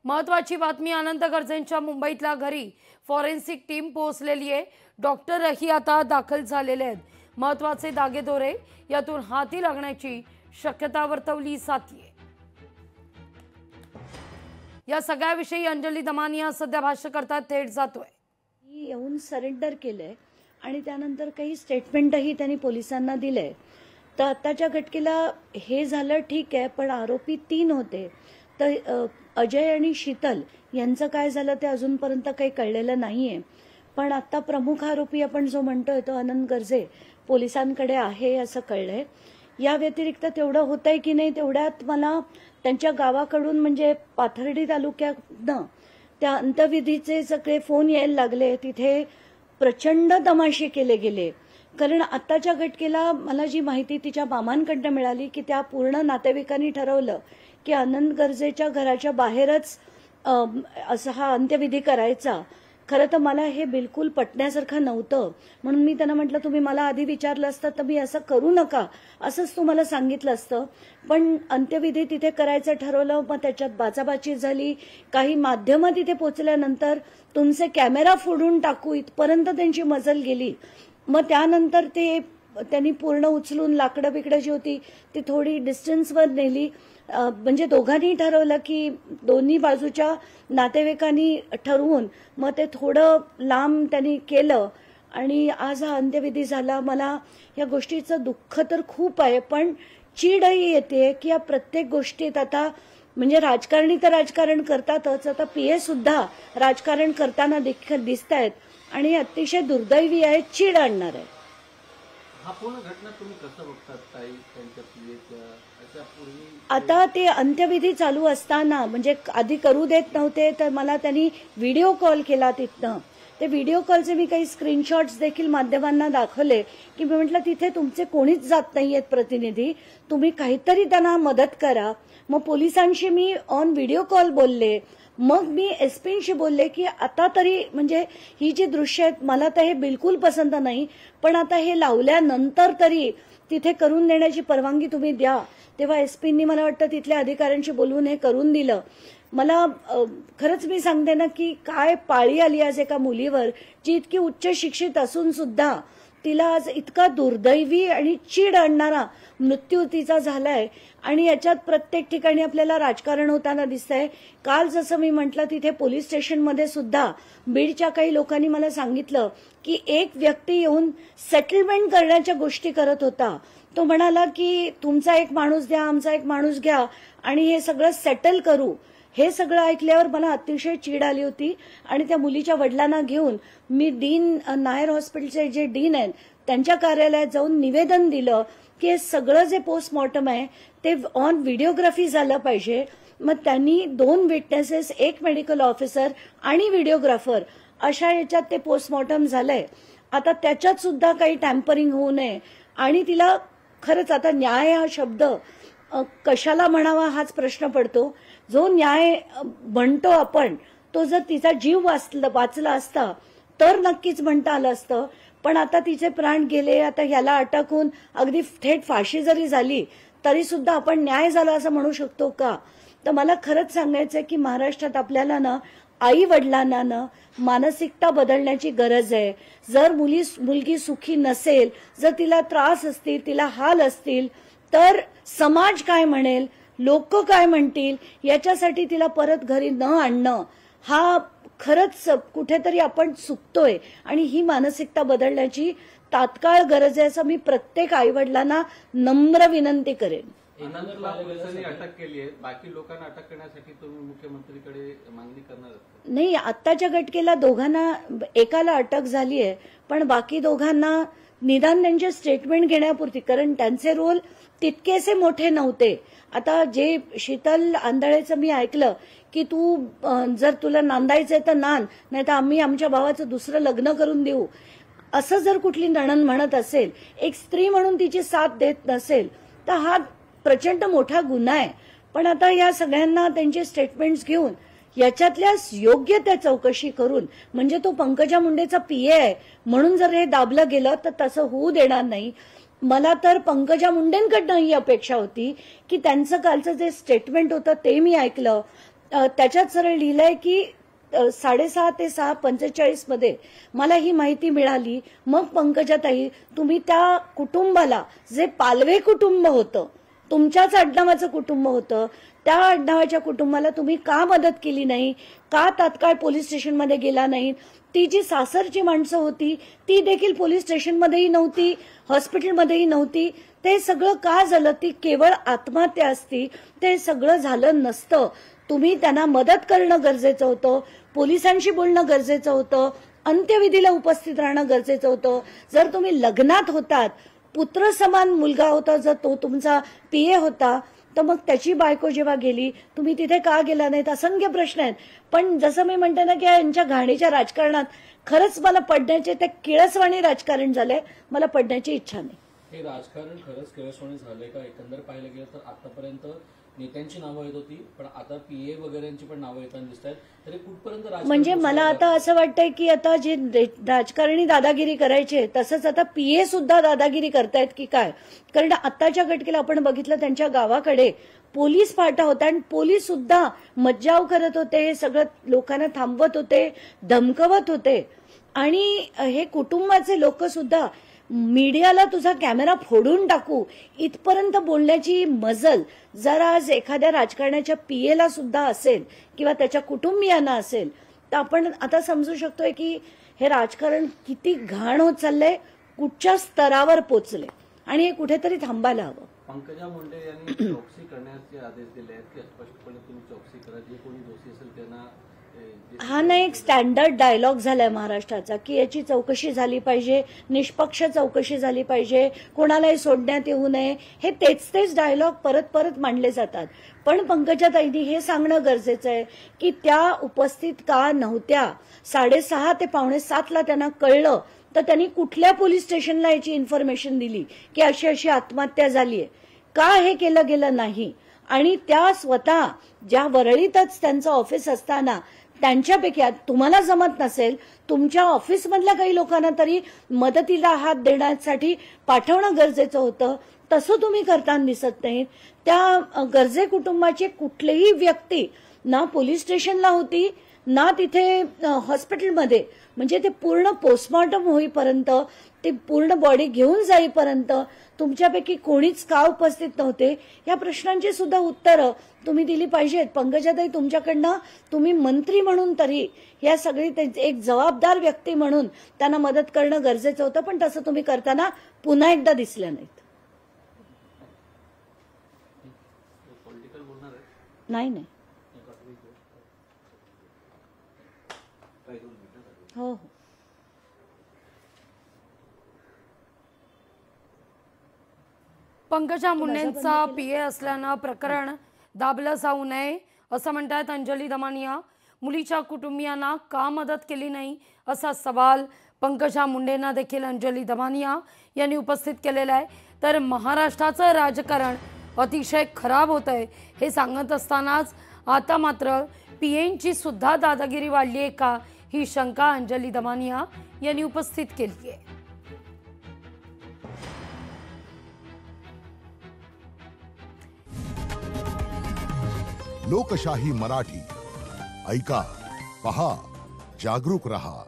महत्वाची बातमी आनंद गर्जेंच्या मुंबईतल्या घरी फॉरेन्सिक टीम पोहोचलेली आहे। डॉक्टरही आता दाखल झालेले आहेत। महत्वाचे दागेदोरे यातून हाती लागण्याची शक्यता वर्तवली जाते। या सगळ्याविषयी अंजली दमानिया सध्या भाष्य करतात, थेट जातोय। येऊन सरेंडर केलंय आणि त्यानंतर काही स्टेटमेंटही त्यांनी पोलिसांना दिले। तर आताच्या घटकेला हे झालं ठीक आहे, पण आरोपी 3 होते। तर अजय आणि शीतल यांचं काय झालं ते अजूनपर्यंत काही कळलेलं नाहीये। पण आता प्रमुख आरोपी आपण जो म्हणतोय तो आनंद गर्जे पोलिसांकडे आहे असं कळलंय। या व्यतिरिक्त तेवढं होतंय की नाही तेवढ्यात मला त्यांच्या गावाकडून म्हणजे पाथर्डी तालुक्यातनं त्या अंत्यविधीचे सगळे फोन यायला लागले। तिथे प्रचंड तमाशे केले गेले, कारण आताच्या घटकेला मला जी माहिती तिच्या मामांकडनं मिळाली की त्या पूर्ण नातेवाईकांनी ठरवलं की आनंद गर्जेच्या घराच्या बाहेरच असा हा अंत्यविधी करायचा। खरं तर मला हे बिलकुल पटण्यासारखं नव्हतं, म्हणून मी त्यांना म्हटलं तुम्ही मला आधी विचारलं असतं तर मी असं करू नका असंच तुम्हाला सांगितलं असतं। पण अंत्यविधी तिथे करायचं ठरवलं, मग त्याच्यात बाचाबाची झाली। काही माध्यमं तिथे पोहोचल्यानंतर तुमचे कॅमेरा फोडून टाकू इथपर्यंत त्यांची मजल गेली। मग त्यानंतर ते त्यांनी पूर्ण उचलून लाकडं बिकडं जी होती ती थोडी डिस्टन्सवर नेली। म्हणजे दोघांनी ठरवलं की दोन्ही बाजूच्या नातेवाईकांनी ठरवून मग ते थोडं लांब त्यांनी केलं आणि आज हा अंत्यविधी झाला। मला या गोष्टीचं दुःख तर खूप आहे, पण चीडही येते की या प्रत्येक गोष्टीत आता म्हणजे राजकारणी तर राजकारण करतातच, आता पीए सुद्धा राजकारण करताना दिसत आहेत आणि अतिशय दुर्दैवी आहे, चीड आणणार आहे। हा पूर्ण घटना तुम्ही कसं बघतात ताई? त्यांच्या पीएच्या आता ते अंत्यविधी चालू असताना म्हणजे आधी करू देत नव्हते, तर मला त्यांनी व्हिडिओ कॉल केला तिथनं। ते व्हिडिओ कॉलचे मी काही स्क्रीनशॉट्स देखील माध्यमांना दाखवले की मी म्हटलं तिथे तुमचे कोणीच जात नाहीयेत प्रतिनिधी, तुम्ही काहीतरी त्यांना मदत करा। मग पोलिसांशी मी ऑन व्हिडिओ कॉल बोलले, मग मी एसपींशी बोलले की आता तरी म्हणजे ही जी दृश्य आहेत मला तर हे बिलकुल पसंत नाही, पण आता हे लावल्यानंतर तरी तिथे करून देण्याची परवानगी तुम्ही द्या। तेव्हा एसपींनी मला वाटतं तिथल्या अधिकाऱ्यांशी बोलवून हे करून दिलं। मला खरंच मी सांगते ना की काय पाळी आली आज एका मुलीवर जी इतकी उच्च शिक्षित असून सुद्धा तिला आज इतका दुर्दैवी आणि चीड आणणारा मृत्यू तिचा झालाय। आणि याच्यात प्रत्येक ठिकाणी आपल्याला राजकारण होताना दिसतंय। काल जसं मी म्हटलं तिथे पोलीस स्टेशनमध्ये सुद्धा बीडच्या काही लोकांनी मला सांगितलं की एक व्यक्ती येऊन सेटलमेंट करण्याच्या गोष्टी करत होता। तो म्हणाला की तुमचा एक माणूस द्या, आमचा एक माणूस घ्या आणि हे सगळं सेटल करू। हे सगळं ऐकल्यावर मला अतिशय चीड आली होती आणि त्या मुलीच्या वडिलांना घेऊन मी डीन नायर हॉस्पिटलचे जे डीन आहेत त्यांच्या कार्यालयात जाऊन निवेदन दिलं की हे सगळं जे पोस्टमॉर्टम आहे ते ऑन व्हिडिओग्राफी झालं पाहिजे। मग त्यांनी 2 विटनेसेस, एक मेडिकल ऑफिसर आणि व्हिडिओग्राफर अशा याच्यात ते पोस्टमॉर्टम झालंय। आता त्याच्यात सुद्धा काही टॅम्परिंग होऊ नये आणि तिला खरंच आता न्याय हा शब्द कशाला म्हणावा हाच प्रश्न पडतो। जो न्याय म्हणतो आपण तो जर तिचा जीव वाचला असता तर नक्कीच म्हणता आलं असतं, पण आता तिचे प्राण गेले। आता ह्याला अटक होऊन अगदी थेट फाशी जरी झाली तरी सुद्धा आपण न्याय झाला असं म्हणू शकतो का? तर मला खरंच सांगायचंय की महाराष्ट्रात आपल्याला ना आई वडिलांना ना मानसिकता बदलण्याची गरज आहे। जर मुलगी सुखी नसेल, जर तिला त्रास असतील, तिला हाल असतील, तर समाज काय म्हणेल, लोक काय म्हणतील, याच्यासाठी तिला परत घरी न आणणं हा खरंच कुठेतरी आपण चुकतोय आणि ही मानसिकता बदलण्याची तात्काळ गरज आहे असं मी प्रत्येक आईवडिलांना नम्र विनंती करेन। पोलिसांनी अटक केली आहे, बाकी लोकांना अटक करण्यासाठी तुम्ही मुख्यमंत्रीकडे मागणी करणार आहात? नाही, आत्ताच्या घटकेला दोघांना, एकाला अटक झाली आहे पण बाकी दोघांना निदान त्यांचे स्टेटमेंट घेण्यापुरती, कारण त्यांचे रोल तितकेसे मोठे नव्हते। आता जे शीतल आंधळेचं मी ऐकलं की तू जर तुला नांदायचंय तर नांद, नाही तर आम्ही आमच्या भावाचं दुसरं लग्न करून देऊ, असं जर कुठली नणंद म्हणत असेल, एक स्त्री म्हणून तिची साथ देत नसेल तर हा प्रचंड मोठा गुन्हा आहे। पण आता या सगळ्यांना त्यांचे स्टेटमेंट्स घेऊन याच्यातल्या योग्य त्या चौकशी करून, म्हणजे तो पंकजा मुंडेचा पीए आहे म्हणून जर हे दाबलं गेलं तर तसं होऊ देणार नाही। मला तर पंकजा मुंडेंकडनं ही अपेक्षा होती की त्यांचं कालचं जे स्टेटमेंट होतं ते मी ऐकलं, त्याच्यात सरळ लिहिलंय की 6:30 ते 6:45 मध्ये मला ही माहिती मिळाली. मग पंकजाताई, तुम्ही त्या कुटुंबाला, जे पालवे कुटुंब होतं, तुमच्याच आडनावाचं कुटुंब होतं, त्या आडनावाच्या कुटुंबाला तुम्ही का मदत केली नाही, का तात्काळ पोलीस स्टेशनमध्ये गेला नाही? ती जी सासरची माणसं होती ती देखील पोलीस स्टेशनमध्येही नव्हती, हॉस्पिटलमध्येही नव्हती. ते सगळं का झालं? ती केवळ आत्महत्या असती, ते सगळं झालं नसतं. तुम्ही त्यांना मदत करणं गरजेचं होतं, पोलिसांशी बोलणं गरजेचं होतं, अंत्यविधीला उपस्थित राहणं गरजेचं होतं. जर तुम्ही लग्नात होतात, पुत्र समान मुलगा होता, जर तो तुमचा पीए होता, तर मग त्याची बायको जेव्हा गेली, तुम्ही तिथे का गेला नाहीत? असंख्य प्रश्न आहेत. पण जसं मी म्हणते ना की यांच्या घाणीच्या राजकारणात खरंच मला पडण्याचे, ते किळसवाणी राजकारण झालंय, मला पडण्याची इच्छा नाही. हे राजकारण खरंच किळसवाणी झालंय का? एकंदर पाहिलं गेलं तर आतापर्यंत नेत्यांची नावं येत होती, पण आता पीए वगैरेंची पण नावं येताना दिसत आहेत. तरी कुठपर्यंत राजकारण म्हणजे मला आता असं वाटतंय की आता जे राजकारणी दादागिरी करायचे, तसंच आता पीए सुद्धा दादागिरी करतायत की काय? कारण आताच्या घटनेला आपण बघितलं, त्यांच्या गावाकडे पोलीस फाटा होता आणि पोलीस सुद्धा मज्जाव करत होते, सगळं लोकांना थांबवत होते, धमकवत होते. आणि हे कुटुंबाचे लोक सुद्धा मीडियाला तुझा कॅमेरा फोडून टाकू इथपर्यंत बोलण्याची मजल जर आज एखाद्या राजकारणाच्या पीएला सुद्धा असेल किंवा त्याच्या कुटुंबियांना असेल, तर आपण आता समजू शकतोय की हे राजकारण किती घाण होत चाललंय, कुठच्या स्तरावर पोचले, आणि हे कुठेतरी थांबायला हवं. पंकजा मुंडे यांनी चौकशी करण्याचे आदेश दिले आहेत की स्पष्टपणे तुम्ही चौकशी करा, जे कोणी दोषी असेल त्यांना. हा ना एक स्टँडर्ड डायलॉग झालाय महाराष्ट्राचा की याची चौकशी झाली पाहिजे, निष्पक्ष चौकशी झाली पाहिजे, कोणालाही सोडण्यात येऊ नये. हे तेच डायलॉग परत परत मांडले जातात. पण पंकजाताईंनी हे सांगणं गरजेचं आहे की त्या उपस्थित का नव्हत्या? 6:30 ते 6:45 त्यांना कळलं, तर त्यांनी कुठल्या पोलीस स्टेशनला याची इन्फॉर्मेशन दिली की अशी अशी आत्महत्या झालीय? का हे केलं गेलं नाही? आणि त्या स्वतः ज्या वरळीतच त्यांचं ऑफिस असताना त्यांच्यापैकी तुम्हाला जमत नसेल, तुमच्या ऑफिसमधल्या काही लोकांना तरी मदतीला हात देण्यासाठी पाठवणं गरजेचं होतं, तसं तुम्ही करताना दिसत नाहीत. त्या गरजे कुटुंबाची कुठलीही व्यक्ती ना पोलीस स्टेशनला होती ना तिथे हॉस्पिटलमध्ये. म्हणजे ते पूर्ण पोस्टमॉर्टम होईपर्यंत, ते पूर्ण बॉडी घेऊन जाईपर्यंत तुमच्यापैकी कोणीच का उपस्थित नव्हते? या प्रश्नांची सुद्धा उत्तरं तुम्ही दिली पाहिजेत. पंकजाताई, तुमच्याकडनं तुम्ही मंत्री म्हणून तरी या सगळी एक जबाबदार व्यक्ती म्हणून त्यांना मदत करणं गरजेचं होतं, पण तसं तुम्ही करताना पुन्हा एकदा दिसल्या नाहीत. पॉलिटिकल बोलणार आहे? नाही. हो. पंकजा मुंडेंचा पीए असल्यानं प्रकरण दाबलं जाऊ नये असं म्हणतात अंजली दमानिया. मुलीच्या कुटुंबियांना का मदत केली नाही असा सवाल पंकजा मुंडेंना देखील अंजली दमानिया यांनी उपस्थित केलेला आहे. तर महाराष्ट्राचं राजकारण अतिशय खराब होत आहे हे सांगत असतानाच आता मात्र पीएंची सुद्धा दादागिरी वाढली आहे का, ही शंका अंजली दमानिया यांनी उपस्थित केली आहे. लोकशाही मराठी ऐका, पहा, जागरूक रहा.